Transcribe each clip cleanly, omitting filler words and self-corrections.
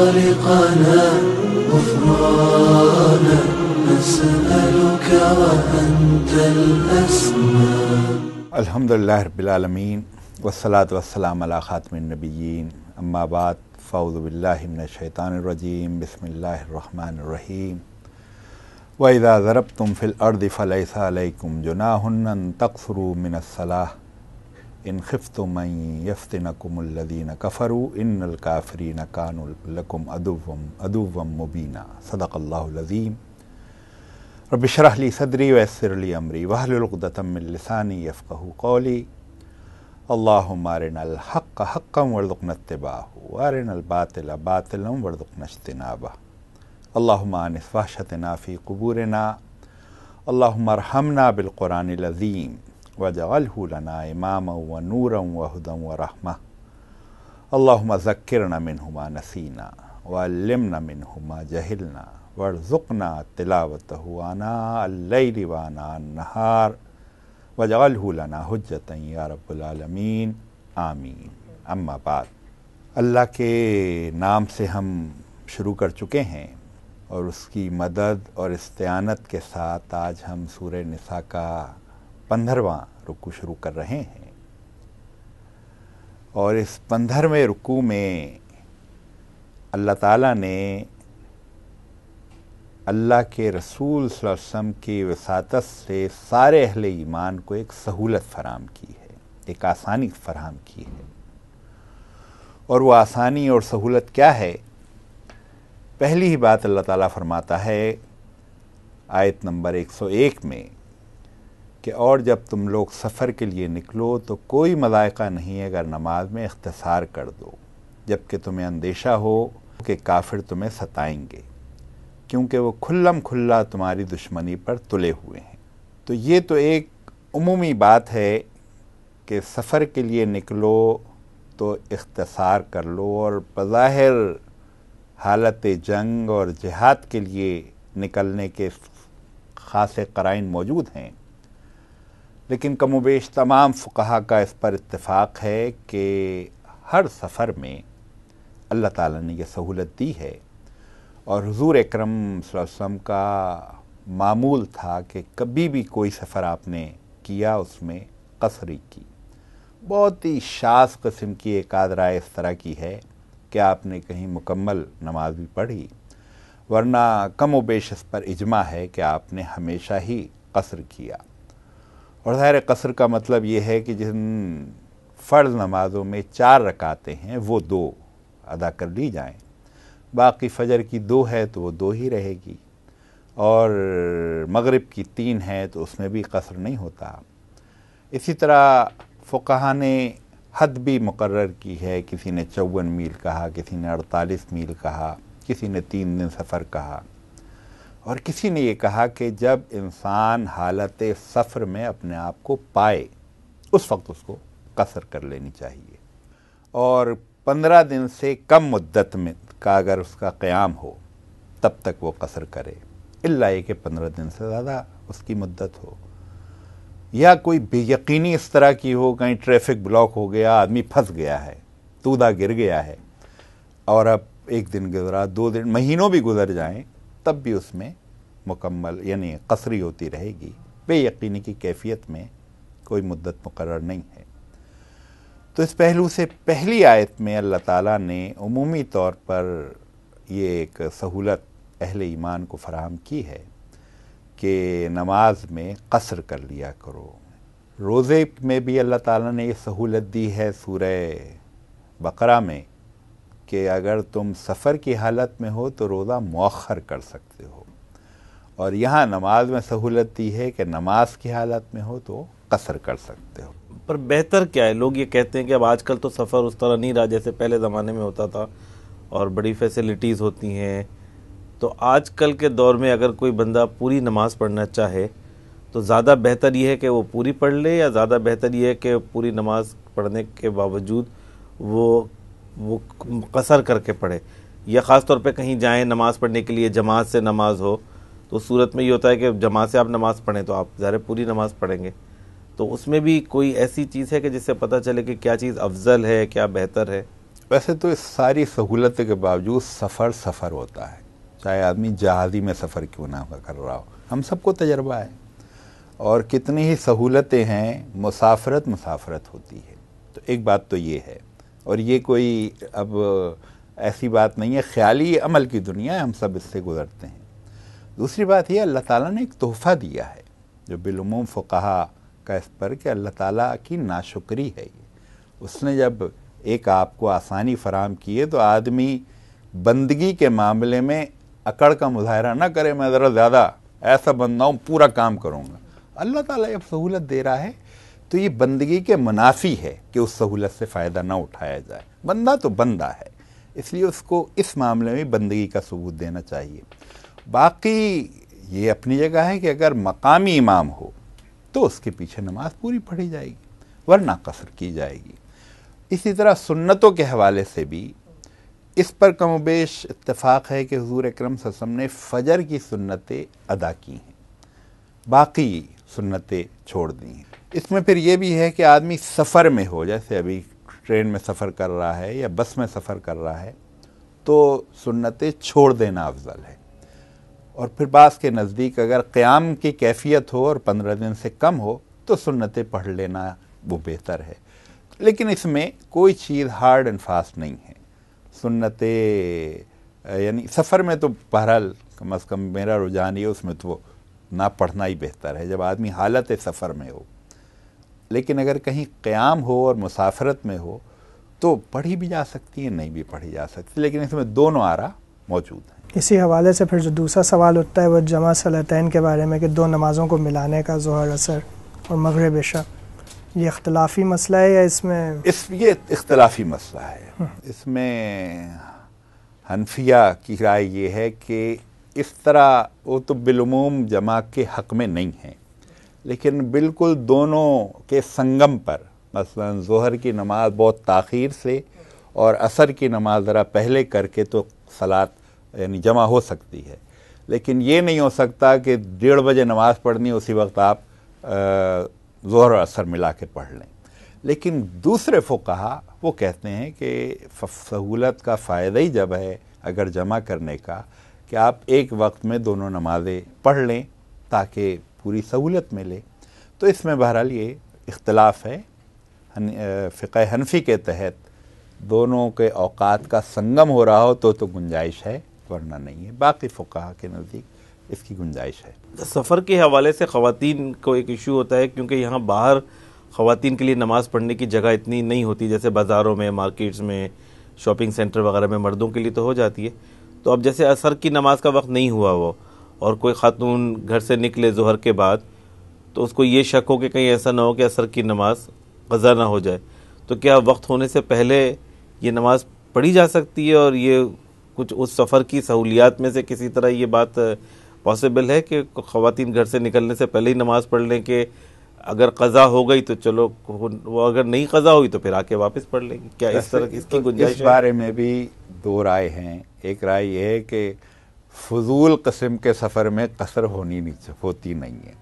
خالقنا غفرانا نسألك وأنت الأسمى. الحمدللہ رب العالمین والصلاة والسلام علی خاتم النبیین، اما بعد، فاعوذ باللہ من الشیطان الرجیم، بسم اللہ الرحمن الرحیم. وَإِذَا ضَرَبْتُمْ فِي الْأَرْضِ فَلَيْسَ عَلَيْكُمْ جُنَاحٌ أَن تَقْصُرُوا مِنَ الصَّلَاةِ إِنْ خِفْتُمْ أَن يَفْتِنَكُمُ الَّذِينَ كَفَرُوا إِنَّ الْكَافِرِينَ كَانُوا لَكُمْ عَدُوًّا مُبِينًا. صدق اللہ العظیم. رب اشرح لی صدری ویسر لی امری واحلل عقدۃ من لسانی یفقہوا قولی. اللہم ارنا الحق حقا وارزقنا اتباعہ وارنا الباطل باطلا وارزقنا اجتنابہ. اللہم آنس وحشتنا فی قبورنا. اللہم ارحمنا بالقرآن العظیم واجعلہ لنا اماما ونورا وہدی ورحمہ. اللہم ذکرنا منہ ما نسینا وعلمنا منہ ما جہلنا وارزقنا تلاوتہ آناء اللیل وآناء النہار واجعلہ لنا حجتا یا رب العالمین، آمین. اما بعد، اللہ کے نام سے ہم شروع کر چکے ہیں اور اس کی مدد اور استعانت کے ساتھ آج ہم سورہ نساء کا 15واں رکوع شروع کر رہے ہیں. اور اس 15ویں رکوع میں اللہ تعالیٰ نے اللہ کے رسول صلی اللہ علیہ وسلم کی وساطت سے سارے اہل ایمان کو ایک سہولت فراہم کی ہے، ایک آسانی فراہم کی ہے. اور وہ آسانی اور سہولت کیا ہے؟ پہلی ہی بات اللہ تعالیٰ فرماتا ہے آیت نمبر 101 میں کہ اور جب تم لوگ سفر کے لیے نکلو تو کوئی مضائقہ نہیں اگر نماز میں اختصار کر دو، جبکہ تمہیں اندیشہ ہو کہ کافر تمہیں ستائیں گے، کیونکہ وہ کھلم کھلا تمہاری دشمنی پر تلے ہوئے ہیں. تو یہ تو ایک عمومی بات ہے کہ سفر کے لیے نکلو تو اختصار کر لو، اور بظاہر حالت جنگ اور جہاد کے لیے نکلنے کے خاص قرائن موجود ہیں، لیکن کم و بیش تمام فقہا کا اس پر اتفاق ہے کہ ہر سفر میں اللہ تعالیٰ نے یہ سہولت دی ہے. اور حضور اکرم صلی اللہ علیہ وسلم کا معمول تھا کہ کبھی بھی کوئی سفر آپ نے کیا اس میں قصری کی. بہت ہی شاذ قسم کی ایک آدھ رائے اس طرح کی ہے کہ آپ نے کہیں مکمل نماز بھی پڑھی، ورنہ کم و بیش اس پر اجماع ہے کہ آپ نے ہمیشہ ہی قصر کیا. اور ظاہر قصر کا مطلب یہ ہے کہ جن فرض نمازوں میں 4 رکعتیں ہیں وہ 2 ادا کر لی جائیں، باقی فجر کی 2 ہے تو وہ 2 ہی رہے گی، اور مغرب کی 3 ہے تو اس میں بھی قصر نہیں ہوتا. اسی طرح فقہا نے حد بھی مقرر کی ہے، کسی نے 54 میل کہا، کسی نے 48 میل کہا، کسی نے 3 دن سفر کہا، اور کسی نے یہ کہا کہ جب انسان حالت سفر میں اپنے آپ کو پائے اس وقت اس کو قصر کر لینی چاہیے. اور 15 دن سے کم مدت میں کا اگر اس کا قیام ہو تب تک وہ قصر کرے، الا یہ کہ 15 دن سے زیادہ اس کی مدت ہو، یا کوئی بے یقینی اس طرح کی ہو، کہیں ٹریفک بلاک ہو گیا، آدمی پھنس گیا ہے، تودا گر گیا ہے، اور اب 1 دن گزرا، 2 دن، مہینوں بھی گزر جائیں، تب بھی اس میں مکمل یعنی قصری ہوتی رہے گی. بے یقینی کی کیفیت میں کوئی مدت مقرر نہیں ہے. تو اس پہلو سے پہلی آیت میں اللہ تعالیٰ نے عمومی طور پر یہ ایک سہولت اہل ایمان کو فراہم کی ہے کہ نماز میں قصر کر لیا کرو. روزے میں بھی اللہ تعالیٰ نے یہ سہولت دی ہے سورہ بقرہ میں کہ اگر تم سفر کی حالت میں ہو تو روزہ مؤخر کر سکتے ہو، اور یہاں نماز میں سہولت دی ہے کہ نماز کی حالت میں ہو تو قصر کر سکتے ہو. پر بہتر کیا ہے؟ لوگ یہ کہتے ہیں کہ اب آج کل تو سفر اس طرح نہیں رہا جیسے پہلے زمانے میں ہوتا تھا، اور بڑی فیسلٹیز ہوتی ہیں. تو آج کل کے دور میں اگر کوئی بندہ پوری نماز پڑھنا چاہے تو زیادہ بہتر یہ ہے کہ وہ پوری پڑھ لے، یا زیادہ بہتر یہ ہے کہ پوری نماز پڑھنے کے باوجود وہ قصر کر کے پڑھے؟ یا خاص طور پہ کہیں جائیں نماز پڑھنے کے لیے، جماعت سے نماز ہو، تو اس صورت میں یہ ہوتا ہے کہ جماعت سے آپ نماز پڑھیں تو آپ ظاہر پوری نماز پڑھیں گے. تو اس میں بھی کوئی ایسی چیز ہے کہ جس سے پتہ چلے کہ کیا چیز افضل ہے، کیا بہتر ہے؟ ویسے تو اس ساری سہولت کے باوجود سفر ہوتا ہے، چاہے آدمی جہازی میں سفر کیوں نہ کر رہا ہو، ہم سب کو تجربہ ہے، اور کتنی ہی سہولتیں ہیں، مسافرت ہوتی ہے۔ تو ایک بات تو یہ ہے، اور یہ کوئی اب ایسی بات نہیں ہے، خیالی عمل کی دنیا ہے، ہم سب اس سے گزرتے ہیں۔ دوسری بات یہ، اللہ تعالیٰ نے ایک تحفہ دیا ہے جو بالعموم فقہا کا اس پر کہ اللہ تعالیٰ کی ناشکری ہے یہ۔ اس نے جب ایک آپ کو آسانی فراہم کی ہے تو آدمی بندگی کے معاملے میں اکڑ کا مظاہرہ نہ کرے، میں ذرا زیادہ ایسا بندہ ہوں، پورا کام کروں گا۔ اللہ تعالیٰ جب سہولت دے رہا ہے تو یہ بندگی کے منافی ہے کہ اس سہولت سے فائدہ نہ اٹھایا جائے۔ بندہ تو بندہ ہے، اس لیے اس کو اس معاملے میں بندگی کا ثبوت دینا چاہیے۔ باقی یہ اپنی جگہ ہے کہ اگر مقامی امام ہو تو اس کے پیچھے نماز پوری پڑھی جائے گی، ورنہ قصر کی جائے گی۔ اسی طرح سنتوں کے حوالے سے بھی اس پر کم و بیش اتفاق ہے کہ حضور اکرم صلی اللہ علیہ وسلم نے فجر کی سنتیں ادا کی ہیں، باقی سنتیں چھوڑ دی ہیں۔ اس میں پھر یہ بھی ہے کہ آدمی سفر میں ہو، جیسے ابھی ٹرین میں سفر کر رہا ہے یا بس میں سفر کر رہا ہے تو سنتیں چھوڑ دینا افضل ہے۔ اور پھر بعض کے نزدیک اگر قیام کی کیفیت ہو اور 15 دن سے کم ہو تو سنتیں پڑھ لینا وہ بہتر ہے، لیکن اس میں کوئی چیز ہارڈ اینڈ فاسٹ نہیں ہے۔ سنتیں یعنی سفر میں تو بہرحال کم از کم میرا رجحان یہ، اس میں تو نہ پڑھنا ہی بہتر ہے جب آدمی حالت سفر میں ہو، لیکن اگر کہیں قیام ہو اور مسافرت میں ہو تو پڑھی بھی جا سکتی ہے، نہیں بھی پڑھی جا سکتی، لیکن اس میں دونوں آرا موجود ہیں۔ اسی حوالے سے پھر جو دوسرا سوال اٹھتا ہے وہ جمع صلاتین کے بارے میں کہ دو نمازوں کو ملانے کا، ظہر اثر اور مغرب عشاء، یہ اختلافی مسئلہ ہے یا اس میں یہ اختلافی مسئلہ ہے۔ اس میں حنفیہ کی رائے یہ ہے کہ اس طرح وہ تو بالعموم جمع کے حق میں نہیں ہیں، لیکن بالکل دونوں کے سنگم پر، مثلا ظہر کی نماز بہت تاخیر سے اور عصر کی نماز ذرا پہلے کر کے تو صلاۃ یعنی جمع ہو سکتی ہے، لیکن یہ نہیں ہو سکتا کہ 1:30 بجے نماز پڑھنی اسی وقت آپ ظہر اور عصر ملا کے پڑھ لیں۔ لیکن دوسرے فقہا وہ کہتے ہیں کہ سہولت کا فائدہ ہی جب ہے اگر جمع کرنے کا کہ آپ ایک وقت میں دونوں نمازیں پڑھ لیں تاکہ پوری سہولت ملے۔ تو اس میں بہرحال یہ اختلاف ہے، فقہ حنفی کے تحت دونوں کے اوقات کا سنگم ہو رہا ہو تو گنجائش ہے، ورنہ نہیں ہے۔ باقی فقہا کے نزدیک اس کی گنجائش ہے۔ سفر کے حوالے سے خواتین کو ایک ایشو ہوتا ہے، کیونکہ یہاں باہر خواتین کے لیے نماز پڑھنے کی جگہ اتنی نہیں ہوتی، جیسے بازاروں میں، مارکیٹس میں، شاپنگ سینٹر وغیرہ میں مردوں کے لیے تو ہو جاتی ہے۔ تو اب جیسے عصر کی نماز کا وقت نہیں ہوا وہ، اور کوئی خاتون گھر سے نکلے ظہر کے بعد، تو اس کو یہ شک ہو کہ کہیں ایسا نہ ہو کہ عصر کی نماز قضا نہ ہو جائے، تو کیا وقت ہونے سے پہلے یہ نماز پڑھی جا سکتی ہے؟ اور یہ کچھ اس سفر کی سہولیات میں سے کسی طرح یہ بات پاسبل ہے کہ خواتین گھر سے نکلنے سے پہلے ہی نماز پڑھ لیں کہ اگر قضا ہو گئی تو چلو، وہ اگر نہیں قضا ہوئی تو پھر آ کے واپس پڑھ لیں گی؟ کیا اس طرح اس کی گنجائش اس بارے میں بھی دو رائے ہیں۔ ایک رائے یہ ہے کہ فضول قسم کے سفر میں قصر ہوتی نہیں ہے،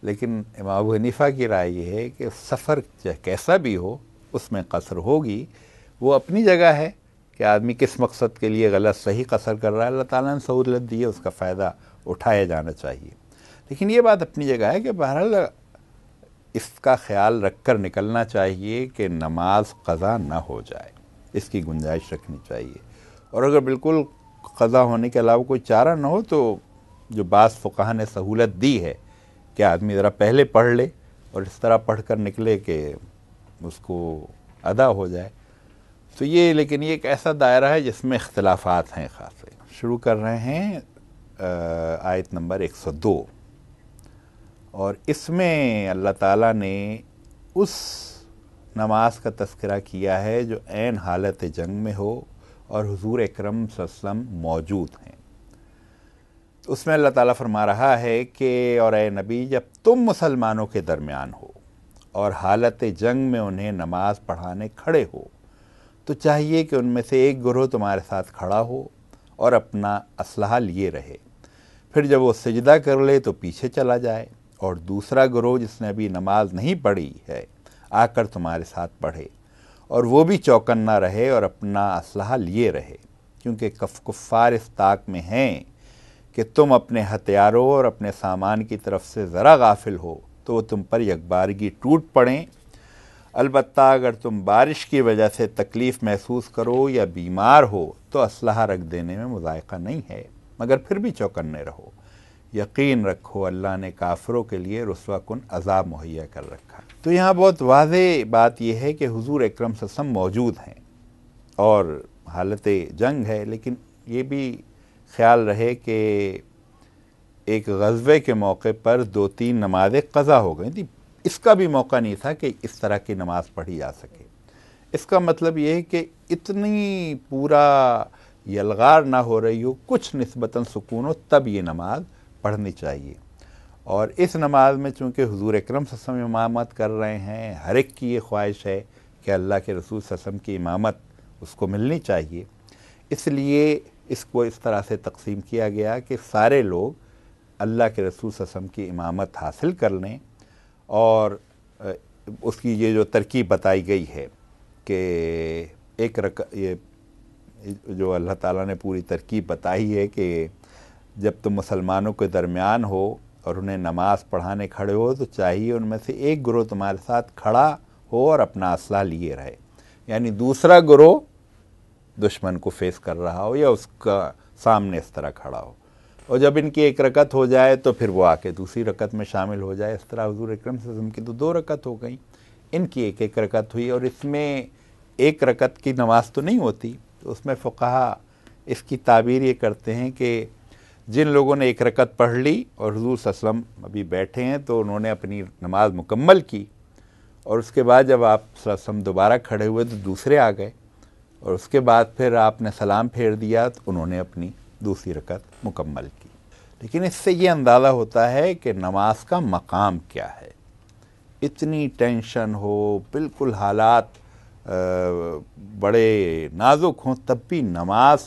لیکن امام ابو حنیفہ کی رائے یہ ہے کہ سفر کیسا بھی ہو اس میں قصر ہوگی۔ وہ اپنی جگہ ہے کہ آدمی کس مقصد کے لیے غلط صحیح قصر کر رہا ہے، اللہ تعالیٰ نے سہولت دی ہے، اس کا فائدہ اٹھایا جانا چاہیے۔ لیکن یہ بات اپنی جگہ ہے کہ بہرحال اس کا خیال رکھ کر نکلنا چاہیے کہ نماز قضا نہ ہو جائے، اس کی گنجائش رکھنی چاہیے۔ اور اگر بالکل قضا ہونے کے علاوہ کوئی چارہ نہ ہو تو جو بعض فقہا نے سہولت دی ہے کہ آدمی ذرا پہلے پڑھ لے اور اس طرح پڑھ کر نکلے کہ اس کو ادا ہو جائے، تو یہ لیکن یہ ایک ایسا دائرہ ہے جس میں اختلافات ہیں خاصے۔ شروع کر رہے ہیں آیت نمبر 102، اور اس میں اللہ تعالیٰ نے اس نماز کا تذکرہ کیا ہے جو عین حالت جنگ میں ہو اور حضور اکرم صلی اللہ علیہ وسلم موجود ہیں۔ اس میں اللہ تعالیٰ فرما رہا ہے کہ اور اے نبی، جب تم مسلمانوں کے درمیان ہو اور حالت جنگ میں انہیں نماز پڑھانے کھڑے ہو تو چاہیے کہ ان میں سے ایک گروہ تمہارے ساتھ کھڑا ہو اور اپنا اسلحہ لیے رہے، پھر جب وہ سجدہ کر لے تو پیچھے چلا جائے، اور دوسرا گروہ جس نے ابھی نماز نہیں پڑھی ہے آ کر تمہارے ساتھ پڑھے، اور وہ بھی چوکنا رہے اور اپنا اسلحہ لیے رہے، کیونکہ کفار اس طاق میں ہیں کہ تم اپنے ہتھیاروں اور اپنے سامان کی طرف سے ذرا غافل ہو تو وہ تم پر یکبارگی ٹوٹ پڑیں۔ البتہ اگر تم بارش کی وجہ سے تکلیف محسوس کرو یا بیمار ہو تو اسلحہ رکھ دینے میں مذائقہ نہیں ہے، مگر پھر بھی چوکنے رہو۔ یقین رکھو اللہ نے کافروں کے لیے رسوا کن عذاب مہیا کر رکھا۔ تو یہاں بہت واضح بات یہ ہے کہ حضور اکرم صلی اللہ علیہ وسلم موجود ہیں اور حالت جنگ ہے، لیکن یہ بھی خیال رہے کہ ایک غزوے کے موقع پر 2-3 نمازیں قضا ہو گئی تھی، اس کا بھی موقع نہیں تھا کہ اس طرح کی نماز پڑھی جا سکے۔ اس کا مطلب یہ ہے کہ اتنی پورا یلغار نہ ہو رہی ہو، کچھ نسبتاً سکون ہو، تب یہ نماز پڑھنی چاہیے۔ اور اس نماز میں چونکہ حضور اکرم صلی اللہ علیہ وسلم امامت کر رہے ہیں، ہر ایک کی یہ خواہش ہے کہ اللہ کے رسول صلی اللہ علیہ وسلم کی امامت اس کو ملنی چاہیے، اس لیے اس کو اس طرح سے تقسیم کیا گیا کہ سارے لوگ اللہ کے رسول صلی اللہ علیہ وسلم کی امامت حاصل کر لیں۔ اور اس کی یہ جو ترکیب بتائی گئی ہے کہ یہ جو اللہ تعالیٰ نے پوری ترکیب بتائی ہے کہ جب تم مسلمانوں کے درمیان ہو اور انہیں نماز پڑھانے کھڑے ہو تو چاہیے ان میں سے ایک گروہ تمہارے ساتھ کھڑا ہو اور اپنا اسلحہ لیے رہے، یعنی دوسرا گروہ دشمن کو فیس کر رہا ہو یا اس کا سامنے اس طرح کھڑا ہو، اور جب ان کی ایک رکعت ہو جائے تو پھر وہ آ کے دوسری رکعت میں شامل ہو جائے۔ اس طرح حضور اکرم صلی اللہ علیہ وسلم کی تو 2 رکعت ہو گئیں، ان کی ایک رکعت ہوئی، اور اس میں ایک رکعت کی نماز تو نہیں ہوتی، تو اس میں فقہا اس کی تعبیر یہ کرتے ہیں کہ جن لوگوں نے ایک رکعت پڑھ لی اور حضور صلی اللہ علیہ وسلم ابھی بیٹھے ہیں تو انہوں نے اپنی نماز مکمل کی، اور اس کے بعد جب آپ صلی اللہ علیہ وسلم دوبارہ کھڑے ہوئے تو دوسرے آ گئے، اور اس کے بعد پھر آپ نے سلام پھیر دیا تو انہوں نے اپنی دوسری رکعت مکمل کی۔ لیکن اس سے یہ اندازہ ہوتا ہے کہ نماز کا مقام کیا ہے۔ اتنی ٹینشن ہو، بالکل حالات بڑے نازک ہوں، تب بھی نماز،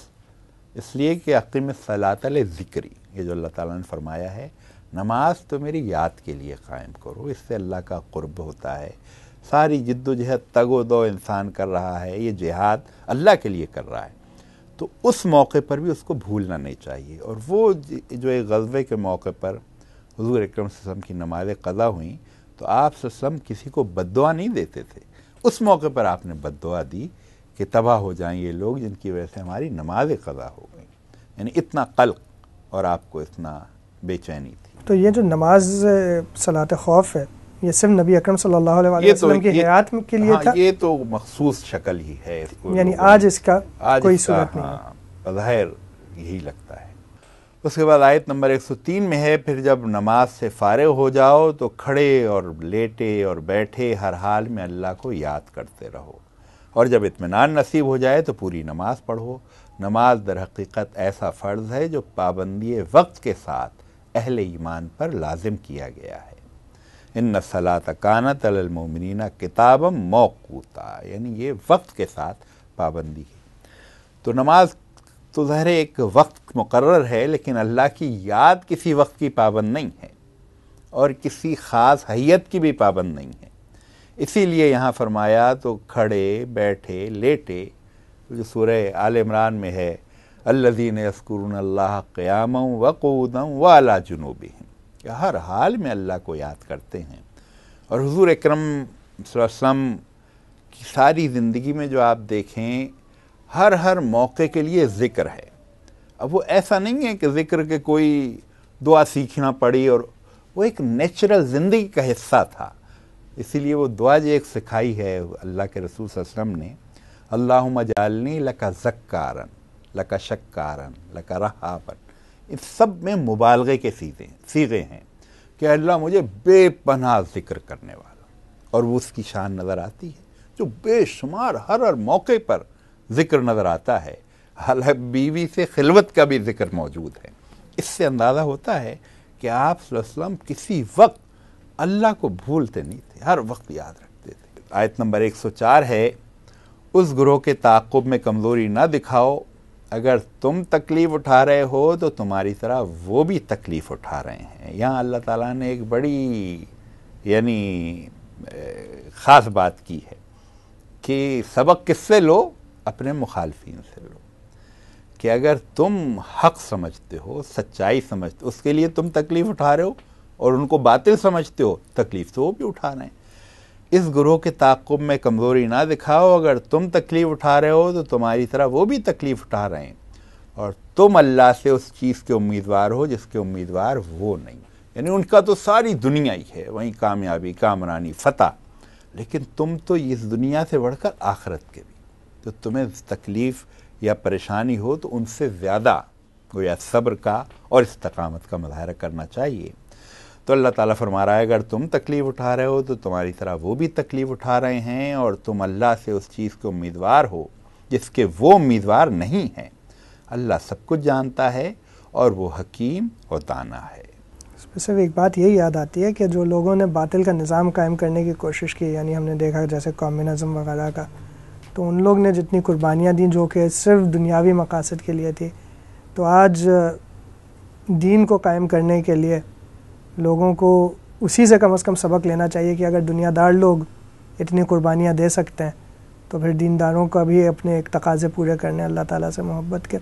اس لیے کہ اقیم الصلاۃ لذکری، یہ جو اللہ تعالیٰ نے فرمایا ہے، نماز تو میری یاد کے لیے قائم کرو، اس سے اللہ کا قرب ہوتا ہے۔ ساری جد و جہد تگ و دو انسان کر رہا ہے، یہ جہاد اللہ کے لیے کر رہا ہے، تو اس موقع پر بھی اس کو بھولنا نہیں چاہیے۔ اور وہ جو ایک غزوے کے موقع پر حضور اکرم صلی اللہ علیہ وسلم کی نمازیں قضا ہوئیں تو آپ صلی اللہ علیہ وسلم کسی کو بد دعا نہیں دیتے تھے، اس موقع پر آپ نے بد دعا دی کہ تباہ ہو جائیں یہ لوگ جن کی وجہ سے ہماری نمازیں قضا ہو گئیں، یعنی اتنا قلق اور آپ کو اتنا بے چینی تھی۔ تو یہ جو نماز صلاۃ خوف ہے، یہ صرف نبی اکرم صلی اللہ علیہ وسلم کی حیات کے لیے تھا؟ یہ تو مخصوص شکل ہی ہے، اس کو یعنی آج اس کا کوئی صورت نہیں ہے؟ بظاہر یہی لگتا ہے۔ اس کے بعد آیت نمبر 103 میں ہے، پھر جب نماز سے فارغ ہو جاؤ تو کھڑے اور لیٹے اور بیٹھے ہر حال میں اللہ کو یاد کرتے رہو، اور جب اطمینان نصیب ہو جائے تو پوری نماز پڑھو۔ نماز در حقیقت ایسا فرض ہے جو پابندی وقت کے ساتھ اہل ایمان پر لازم کیا گیا ہے۔ ان الصلاۃ کانت علی المؤمنین کتابا موقوتا، یعنی یہ وقت کے ساتھ پابندی ہے۔ تو نماز تو ظاہر ایک وقت مقرر ہے، لیکن اللہ کی یاد کسی وقت کی پابند نہیں ہے اور کسی خاص حیت کی بھی پابند نہیں ہے۔ اسی لیے یہاں فرمایا تو کھڑے، بیٹھے، لیٹے، جو سورہ آل عمران میں ہے، الذین یذکرون اللہ قیاما وقعودا وعلی جنوبہم، کہ ہر حال میں اللہ کو یاد کرتے ہیں۔ اور حضور اکرم صلی اللہ علیہ وسلم کی ساری زندگی میں جو آپ دیکھیں، ہر موقع کے لیے ذکر ہے۔ اب وہ ایسا نہیں ہے کہ ذکر کے کوئی دعا سیکھنا پڑی، اور وہ ایک نیچرل زندگی کا حصہ تھا۔ اسی لیے وہ دعا جو ایک سکھائی ہے اللہ کے رسول صلی اللہ علیہ وسلم نے، اللہم اجعلنی لک ذکارا لک شکارا لک رہابا، ان سب میں مبالغے کے صیغے ہیں کہ اللہ مجھے بے پناہ ذکر کرنے والا، اور وہ اس کی شان نظر آتی ہے جو بے شمار ہر موقع پر ذکر نظر آتا ہے۔ حالانکہ بیوی سے خلوت کا بھی ذکر موجود ہے۔ اس سے اندازہ ہوتا ہے کہ آپ صلی اللہ علیہ وسلم کسی وقت اللہ کو بھولتے نہیں تھے، ہر وقت یاد رکھتے تھے۔ آیت نمبر 104 ہے، اس گروہ کے تعاقب میں کمزوری نہ دکھاؤ، اگر تم تکلیف اٹھا رہے ہو تو تمہاری طرح وہ بھی تکلیف اٹھا رہے ہیں۔ یہاں اللہ تعالیٰ نے ایک بڑی خاص بات کی ہے کہ سبق کس سے لو؟ اپنے مخالفین سے لو، کہ اگر تم حق سمجھتے ہو، سچائی سمجھتے ہو، اس کے لیے تم تکلیف اٹھا رہے ہو، اور ان کو باطل سمجھتے ہو، تکلیف تو وہ بھی اٹھا رہے ہیں۔ اس گروہ کے تعاقب میں کمزوری نہ دکھاؤ، اگر تم تکلیف اٹھا رہے ہو تو تمہاری طرح وہ بھی تکلیف اٹھا رہے ہیں، اور تم اللہ سے اس چیز کے امیدوار ہو جس کے امیدوار وہ نہیں۔ یعنی ان کا تو ساری دنیا ہی ہے، وہیں کامیابی، کامرانی، فتح، لیکن تم تو اس دنیا سے بڑھ کر آخرت کے بھی، تو تمہیں تکلیف یا پریشانی ہو تو ان سے زیادہ گویا صبر کا اور استقامت کا مظاہرہ کرنا چاہیے۔ تو اللہ تعالیٰ فرما رہا ہے اگر تم تکلیف اٹھا رہے ہو تو تمہاری طرح وہ بھی تکلیف اٹھا رہے ہیں، اور تم اللہ سے اس چیز کے امیدوار ہو جس کے وہ امیدوار نہیں ہیں۔ اللہ سب کچھ جانتا ہے اور وہ حکیم اور دانا ہے۔ اس میں صرف ایک بات یہی یاد آتی ہے کہ جو لوگوں نے باطل کا نظام قائم کرنے کی کوشش کی، یعنی ہم نے دیکھا جیسے کمیونزم وغیرہ کا، تو ان لوگ نے جتنی قربانیاں دیں جو کہ صرف دنیاوی مقاصد کے لیے تھی، تو آج دین کو قائم کرنے کے لیے لوگوں کو اسی سے کم از کم سبق لینا چاہیے کہ اگر دنیا دار لوگ اتنی قربانیاں دے سکتے ہیں تو پھر دینداروں کا بھی اپنے ایک تقاضے پورے کرنے اللہ تعالیٰ سے محبت کے۔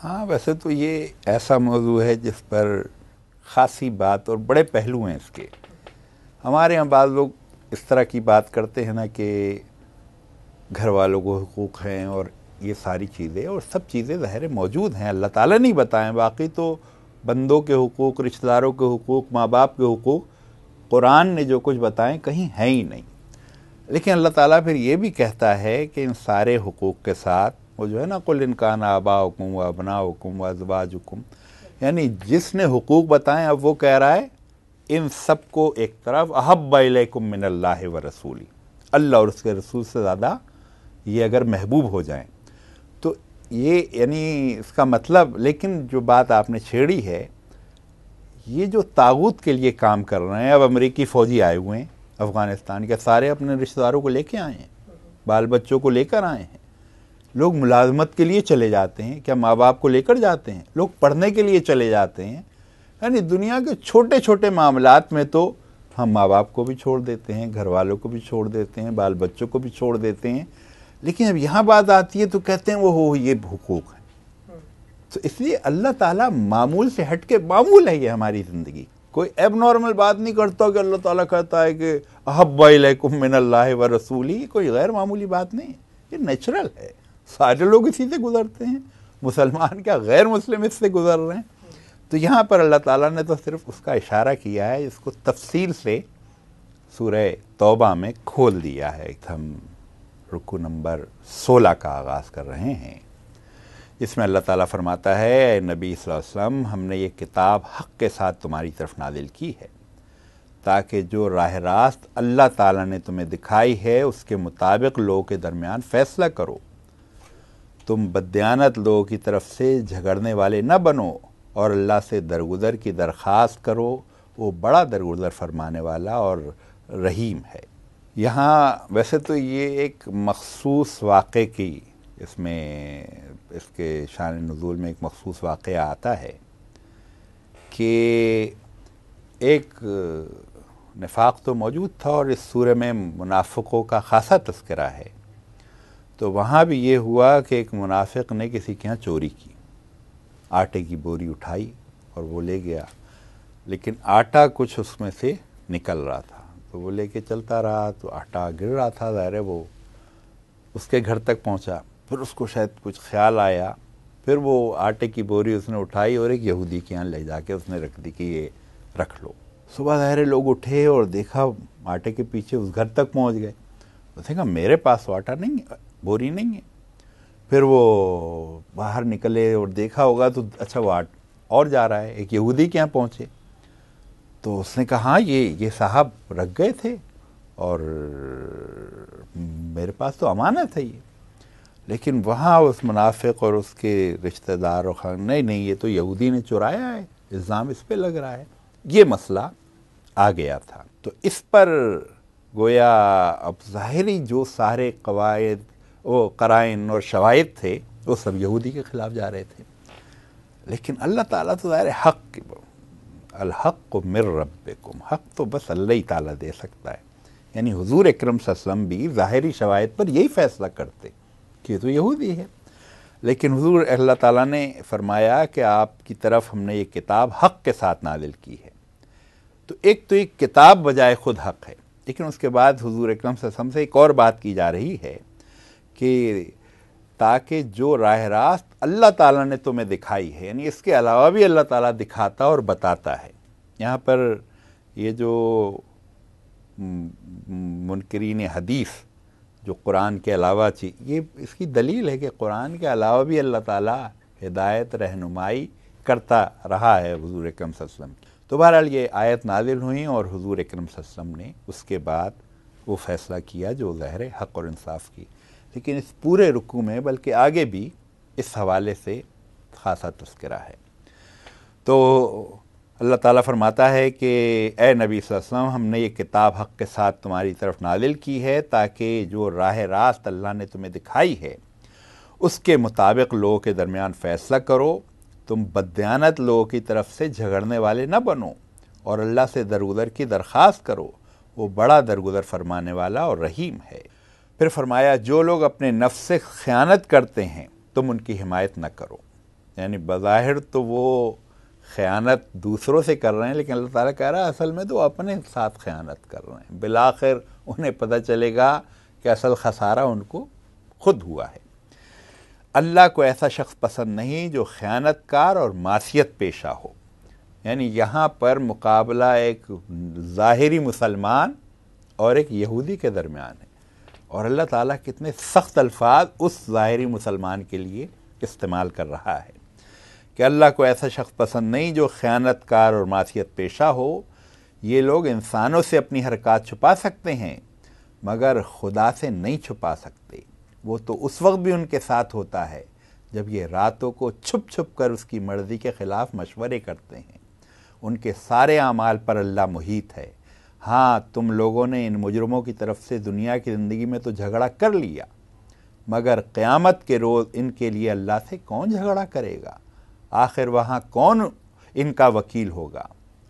ہاں، ویسے تو یہ ایسا موضوع ہے جس پر خاصی بات اور بڑے پہلو ہیں اس کے۔ ہمارے ہاں بعض لوگ اس طرح کی بات کرتے ہیں نا کہ گھر والوں کو حقوق ہیں اور یہ ساری چیزیں، اور سب چیزیں ظاہر موجود ہیں، اللہ تعالیٰ نہیں بتائیں، باقی تو بندوں کے حقوق، رشتہ داروں کے حقوق، ماں باپ کے حقوق قرآن نے جو کچھ بتائیں کہیں ہے ہی نہیں۔ لیکن اللہ تعالیٰ پھر یہ بھی کہتا ہے کہ ان سارے حقوق کے ساتھ وہ جو ہے نا قُلْ إِنْ كَانَ آبَاؤُكُمْ وَأَبْنَاؤُكُمْ وَأَزْوَاجُكُمْ، یعنی جس نے حقوق بتائیں اب وہ کہہ رہا ہے ان سب کو ایک طرف احب الیکم من اللہ ورسولی، اللہ اور اس کے رسول سے زیادہ یہ اگر محبوب ہو جائیں تو یہ یعنی اس کا مطلب، لیکن جو بات آپ نے چھیڑی ہے، یہ جو طاغوت کے لیے کام کر رہے ہیں، اب امریکی فوجی آئے ہوئے ہیں افغانستان کے، سارے اپنے رشتہ داروں کو لے کے آئے ہیں، بال بچوں کو لے کر آئے ہیں، لوگ ملازمت کے لیے چلے جاتے ہیں، کیا ماں باپ کو لے کر جاتے ہیں؟ لوگ پڑھنے کے لیے چلے جاتے ہیں، یعنی دنیا کے چھوٹے چھوٹے معاملات میں تو ہم ماں باپ کو بھی چھوڑ دیتے ہیں، گھر والوں کو بھی چھوڑ دیتے ہیں، بال بچوں کو بھی چھوڑ دیتے ہیں، لیکن اب یہاں بات آتی ہے تو کہتے ہیں وہ یہ حقوق ہیں۔ تو اس لیے اللہ تعالیٰ معمول سے ہٹ کے، معمول ہے یہ ہماری زندگی، کوئی ایب نارمل بات نہیں کرتا کہ اللہ تعالیٰ کہتا ہے کہ احب الیکم من اللہ ورسولی، یہ کوئی غیر معمولی بات نہیں ہے، یہ نیچرل ہے، سارے لوگ اسی سے گزرتے ہیں، مسلمان کیا غیر مسلم اس سے گزر رہے ہیں۔ تو یہاں پر اللہ تعالیٰ نے تو صرف اس کا اشارہ کیا ہے، اس کو تفصیل سے سورہ توبہ میں کھول دیا ہے۔ ہم رکوع نمبر 16 کا آغاز کر رہے ہیں، جس میں اللہ تعالیٰ فرماتا ہے اے نبی صلی اللہ علیہ وسلم، ہم نے یہ کتاب حق کے ساتھ تمہاری طرف نازل کی ہے تاکہ جو راہ راست اللہ تعالیٰ نے تمہیں دکھائی ہے اس کے مطابق لوگوں کے درمیان فیصلہ کرو، تم بددیانت لوگوں کی طرف سے جھگڑنے والے نہ بنو، اور اللہ سے درگزر کی درخواست کرو، وہ بڑا درگزر فرمانے والا اور رحیم ہے۔ یہاں ویسے تو یہ ایک مخصوص واقعے کی اس میں، اس کے شان نزول میں ایک مخصوص واقعہ آتا ہے کہ ایک نفاق تو موجود تھا، اور اس سورہ میں منافقوں کا خاصا تذکرہ ہے۔ تو وہاں بھی یہ ہوا کہ ایک منافق نے کسی کے ہاں چوری کی، آٹے کی بوری اٹھائی اور وہ لے گیا، لیکن آٹا کچھ اس میں سے نکل رہا تھا، تو وہ لے کے چلتا رہا تو آٹا گر رہا تھا، ظاہر ہے وہ اس کے گھر تک پہنچا، پھر اس کو شاید کچھ خیال آیا، پھر وہ آٹے کی بوری اس نے اٹھائی اور ایک یہودی کے یہاں لے جا کے اس نے رکھ دی کہ یہ رکھ لو۔ صبح ظاہر لوگ اٹھے اور دیکھا آٹے کے پیچھے اس گھر تک پہنچ گئے، اس نے کہا میرے پاس تو آٹا نہیں ہے، بوری نہیں ہے۔ پھر وہ باہر نکلے اور دیکھا ہوگا تو اچھا وہ اور جا رہا ہے، ایک یہودی کے یہاں پہنچے تو اس نے کہا ہاں یہ صاحب رکھ گئے تھے اور میرے پاس تو امانت ہے یہ، لیکن وہاں اس منافق اور اس کے رشتہ دار اور نہیں یہ تو یہودی نے چرایا ہے، الزام اس پہ لگ رہا ہے، یہ مسئلہ آ گیا تھا۔ تو اس پر گویا اب ظاہری جو سارے قواعد وہ قرائن اور شواہد تھے وہ سب یہودی کے خلاف جا رہے تھے، لیکن اللہ تعالیٰ تو ظاہر حق، الحق من ربکم، حق تو بس اللہ ہی تعالیٰ دے سکتا ہے، یعنی حضور اکرم صلی اللہ علیہ وسلم بھی ظاہری شواہد پر یہی فیصلہ کرتے کہ یہ تو یہودی ہے، لیکن حضور اللہ تعالیٰ نے فرمایا کہ آپ کی طرف ہم نے یہ کتاب حق کے ساتھ نازل کی ہے، تو ایک کتاب بجائے خود حق ہے، لیکن اس کے بعد حضور اکرم صلی اللہ علیہ وسلم سے ایک اور بات کی جا رہی ہے کہ تاکہ جو راہ راست اللہ تعالیٰ نے تمہیں دکھائی ہے، یعنی اس کے علاوہ بھی اللہ تعالیٰ دکھاتا اور بتاتا ہے۔ یہاں پر یہ جو منکرین حدیث جو قرآن کے علاوہ یہ اس کی دلیل ہے کہ قرآن کے علاوہ بھی اللہ تعالیٰ ہدایت رہنمائی کرتا رہا ہے حضور اکرم صلی اللہ علیہ وسلم کی۔ تو بہرحال یہ آیت نازل ہوئی اور حضور اکرم صلی اللہ علیہ وسلم نے اس کے بعد وہ فیصلہ کیا جو ظاہر حق اور انصاف کی، لیکن اس پورے رکوع میں بلکہ آگے بھی اس حوالے سے خاصا تذکرہ ہے۔ تو اللہ تعالیٰ فرماتا ہے کہ اے نبی صلی اللہ علیہ وسلم، ہم نے یہ کتاب حق کے ساتھ تمہاری طرف نازل کی ہے تاکہ جو راہ راست اللہ نے تمہیں دکھائی ہے اس کے مطابق لوگوں کے درمیان فیصلہ کرو، تم بددیانت لوگوں کی طرف سے جھگڑنے والے نہ بنو، اور اللہ سے درگزر کی درخواست کرو، وہ بڑا درگزر فرمانے والا اور رحیم ہے۔ پھر فرمایا جو لوگ اپنے نفس سے خیانت کرتے ہیں تم ان کی حمایت نہ کرو، یعنی بظاہر تو وہ خیانت دوسروں سے کر رہے ہیں، لیکن اللہ تعالیٰ کہہ رہا ہے اصل میں تو اپنے ساتھ خیانت کر رہے ہیں، بالآخر انہیں پتہ چلے گا کہ اصل خسارہ ان کو خود ہوا ہے۔ اللہ کو ایسا شخص پسند نہیں جو خیانت کار اور معصیت پیشہ ہو، یعنی یہاں پر مقابلہ ایک ظاہری مسلمان اور ایک یہودی کے درمیان ہے، اور اللہ تعالیٰ کتنے سخت الفاظ اس ظاہری مسلمان کے لیے استعمال کر رہا ہے کہ اللہ کو ایسا شخص پسند نہیں جو خیانت کار اور معصیت پیشہ ہو۔ یہ لوگ انسانوں سے اپنی حرکات چھپا سکتے ہیں مگر خدا سے نہیں چھپا سکتے، وہ تو اس وقت بھی ان کے ساتھ ہوتا ہے جب یہ راتوں کو چھپ چھپ کر اس کی مرضی کے خلاف مشورے کرتے ہیں، ان کے سارے اعمال پر اللہ محیط ہے۔ ہاں تم لوگوں نے ان مجرموں کی طرف سے دنیا کی زندگی میں تو جھگڑا کر لیا، مگر قیامت کے روز ان کے لیے اللہ سے کون جھگڑا کرے گا؟ آخر وہاں کون ان کا وکیل ہوگا؟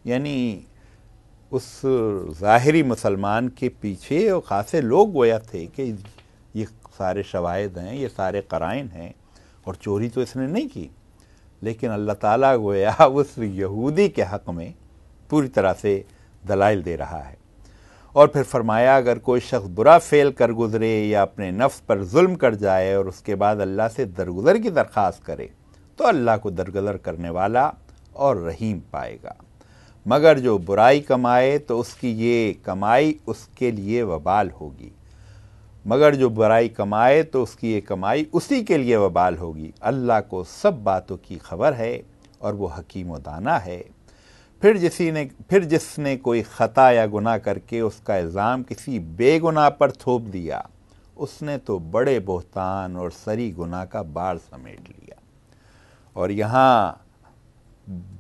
یعنی اس ظاہری مسلمان کے پیچھے خاصے لوگ گویا تھے کہ یہ سارے شواہد ہیں، یہ سارے قرائن ہیں، اور چوری تو اس نے نہیں کی، لیکن اللہ تعالیٰ گویا اس یہودی کے حق میں پوری طرح سے دلائل دے رہا ہے۔ اور پھر فرمایا اگر کوئی شخص برا فعل کر گزرے یا اپنے نفس پر ظلم کر جائے اور اس کے بعد اللہ سے درگزر کی درخواست کرے تو اللہ کو درگزر کرنے والا اور رحیم پائے گا، مگر جو برائی کمائے تو اس کی یہ کمائی اس کے لیے وبال ہوگی، مگر جو برائی کمائے تو اس کی یہ کمائی اسی کے لیے وبال ہوگی۔ اللہ کو سب باتوں کی خبر ہے اور وہ حکیم و دانا ہے۔ پھر جس نے کوئی خطا یا گناہ کر کے اس کا الزام کسی بے گناہ پر تھوپ دیا، اس نے تو بڑے بہتان اور سری گناہ کا بار سمیٹ لیا۔ اور یہاں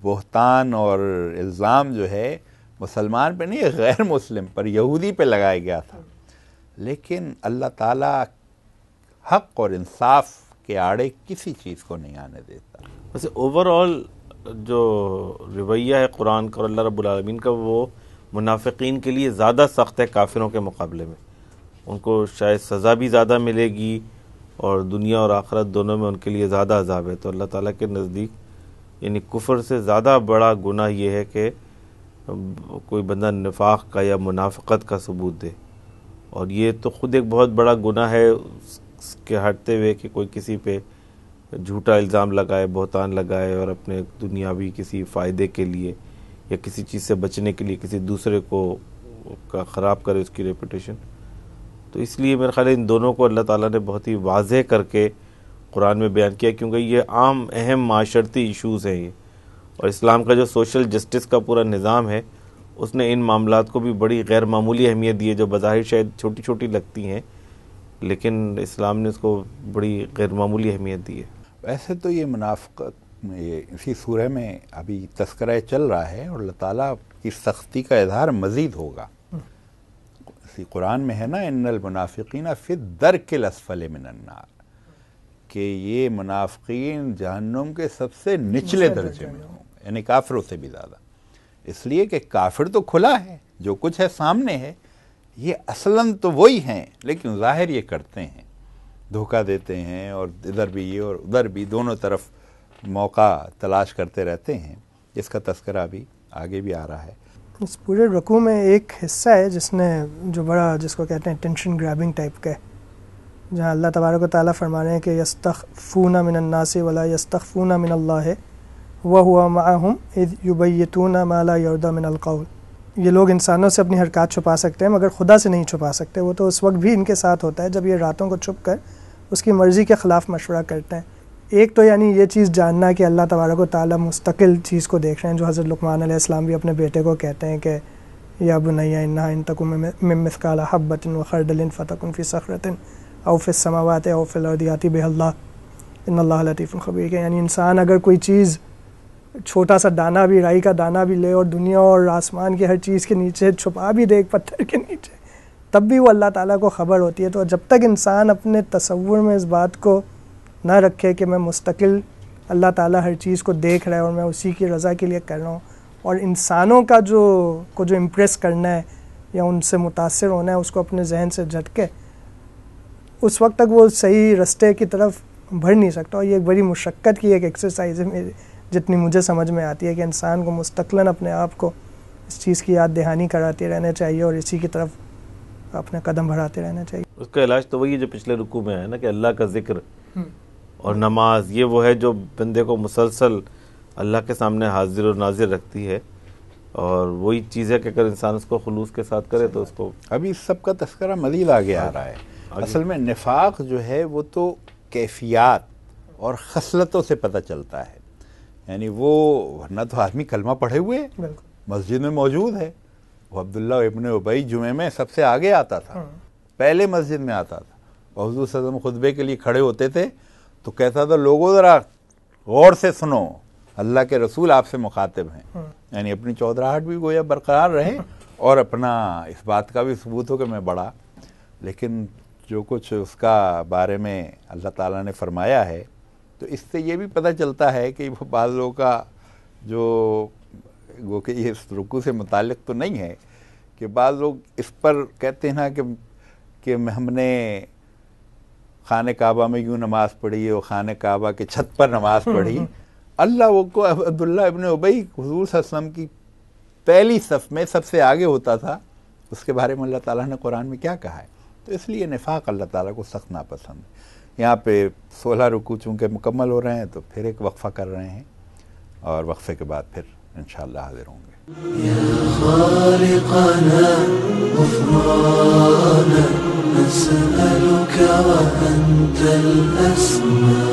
بہتان اور الزام جو ہے مسلمان پہ نہیں، غیر مسلم پر، یہودی پہ لگایا گیا تھا، لیکن اللہ تعالیٰ حق اور انصاف کے آڑے کسی چیز کو نہیں آنے دیتا۔ ویسے اوور آل جو رویہ ہے قرآن کا اور اللہ رب العالمین کا، وہ منافقین کے لیے زیادہ سخت ہے کافروں کے مقابلے میں، ان کو شاید سزا بھی زیادہ ملے گی اور دنیا اور آخرت دونوں میں ان کے لیے زیادہ عذاب ہے۔ تو اللہ تعالیٰ کے نزدیک یعنی کفر سے زیادہ بڑا گناہ یہ ہے کہ کوئی بندہ نفاق کا یا منافقت کا ثبوت دے، اور یہ تو خود ایک بہت بڑا گناہ ہے اس کے ہٹتے ہوئے کہ کوئی کسی پہ جھوٹا الزام لگائے، بہتان لگائے، اور اپنے دنیاوی کسی فائدے کے لیے یا کسی چیز سے بچنے کے لیے کسی دوسرے کو خراب کرے اس کی ریپوٹیشن۔ تو اس لیے میرے خیال ہے ان دونوں کو اللہ تعالیٰ نے بہت ہی واضح کر کے قرآن میں بیان کیا، کیونکہ یہ عام اہم معاشرتی ایشوز ہیں یہ، اور اسلام کا جو سوشل جسٹس کا پورا نظام ہے اس نے ان معاملات کو بھی بڑی غیر معمولی اہمیت دی ہے، جو بظاہر شاید چھوٹی چھوٹی لگتی ہیں لیکن اسلام نے اس کو بڑی غیر معمولی اہمیت دی ہے۔ ویسے تو یہ منافقت میں اسی سورہ میں ابھی تذکرہ چل رہا ہے، اور اللہ تعالیٰ کی سختی کا اظہار مزید ہوگا۔ اسی قرآن میں ہے نا، ان المنافقین فی الدرک الاسفل من النار، کہ یہ منافقین جہنم کے سب سے نچلے درجے میں ہوں، یعنی کافروں سے بھی زیادہ، اس لیے کہ کافر تو کھلا ہے، جو کچھ ہے سامنے ہے، یہ اصلاً تو وہی ہیں لیکن ظاہر یہ کرتے ہیں، دھوکہ دیتے ہیں اور ادھر بھی یہ اور ادھر بھی دونوں طرف موقع تلاش کرتے رہتے ہیں، جس کا تذکرہ بھی آگے بھی آ رہا ہے۔ اس پورے رکوع میں ایک حصہ ہے جس کو کہتے ہیں ٹینشن گریبنگ ٹائپ کا ہے، جہاں اللہ تبارک و تعالیٰ فرما رہے ہیں کہ یستخفون من الناس ولا یستخفون من اللہ وہو معہم اذ یبیتون ما لا یرضی من القول۔ یہ لوگ انسانوں سے اپنی حرکات چھپا سکتے ہیں مگر خدا سے نہیں چھپا سکتے، وہ تو اس وقت بھی ان کے ساتھ ہوتا ہے جب یہ راتوں کو چھپ کر اس کی مرضی کے خلاف مشورہ کرتے ہیں۔ ایک تو یعنی یہ چیز جاننا کہ اللہ تبارک و تعالیٰ مستقل چیز کو دیکھ رہے ہیں، جو حضرت لقمان علیہ السلام بھی اپنے بیٹے کو کہتے ہیں کہ یا بنی انہا ان تک من مثقال حبۃ وخردل فتکن فی صخرۃ او فی السماوات او فی الارض یأتی بہ اللہ ان اللہ لطیف خبیر، کہ یعنی انسان اگر کوئی چیز چھوٹا سا دانہ بھی، رائی کا دانہ بھی لے اور دنیا اور آسمان کی ہر چیز کے نیچے چھپا بھی دے ایک پتھر کے نیچے، تب بھی وہ اللہ تعالیٰ کو خبر ہوتی ہے۔ تو جب تک انسان اپنے تصور میں اس بات کو نہ رکھے کہ میں مستقل اللہ تعالیٰ ہر چیز کو دیکھ رہا ہے اور میں اسی کی رضا کے لیے کر رہا ہوں، اور انسانوں کا جو امپریس کرنا ہے یا ان سے متاثر ہونا ہے اس کو اپنے ذہن سے جھٹکے، اس وقت تک وہ صحیح رستے کی طرف بڑھ نہیں سکتا۔ اور یہ ایک بڑی مشقت کی ایک ایکسرسائز ہے جتنی مجھے سمجھ میں آتی ہے کہ انسان کو مستقلاً اپنے آپ کو اس چیز کی یاد دہانی کراتے رہنا چاہیے اور اسی کی طرف اپنے قدم بڑھاتے رہنا چاہیے۔ اس کا علاج تو وہی جو پچھلے رکوع میں ہے نا، کہ اللہ کا ذکر اور نماز، یہ وہ ہے جو بندے کو مسلسل اللہ کے سامنے حاضر و ناظر رکھتی ہے، اور وہی چیز ہے کہ اگر انسان اس کو خلوص کے ساتھ کرے تو اس کو ابھی اس سب کا تذکرہ مزید آگے آ رہا ہے۔ اصل میں نفاق جو ہے وہ تو کیفیات اور خصلتوں سے پتہ چلتا ہے، یعنی وہ ورنہ تو آدمی کلمہ پڑھے ہوئے مسجد میں موجود ہے، وہ عبداللہ ابن ابی جمعے میں سب سے آگے آتا تھا، پہلے مسجد میں آتا تھا، اور حضور صلی اللہ علیہ وسلم خطبے کے لیے کھڑے ہوتے تھے تو کہتا تھا لوگوں ذرا غور سے سنو، اللہ کے رسول آپ سے مخاطب ہیں، یعنی اپنی چودراہٹ بھی گویا برقرار رہے اور اپنا اس بات کا بھی ثبوت ہو کہ میں بڑا، لیکن جو کچھ اس کا بارے میں اللہ تعالیٰ نے فرمایا ہے تو اس سے یہ بھی پتہ چلتا ہے کہ وہ بعض لوگوں کا جو وہ کہ یہ اس رکوع سے متعلق تو نہیں ہے کہ بعض لوگ اس پر کہتے ہیں نا کہ ہم نے خانہ کعبہ میں یوں نماز پڑھی اور خانہ کعبہ کے چھت پر نماز پڑھی، اللہ وہ کو عبداللہ ابن ابی حضور صلی اللہ علیہ وسلم کی پہلی صف میں سب سے آگے ہوتا تھا، اس کے بارے میں اللہ تعالیٰ نے قرآن میں کیا کہا ہے؟ تو اس لیے نفاق اللہ تعالیٰ کو سخت ناپسند ہے۔ یہاں پہ 16 رکوع چونکہ مکمل ہو رہے ہیں تو پھر ایک وقفہ کر رہے ہیں اور وقفے کے بعد پھر انشاءاللہ حاضر ہوں گے۔ یا خالقنا غفرانا نسألك وأنت الأسمى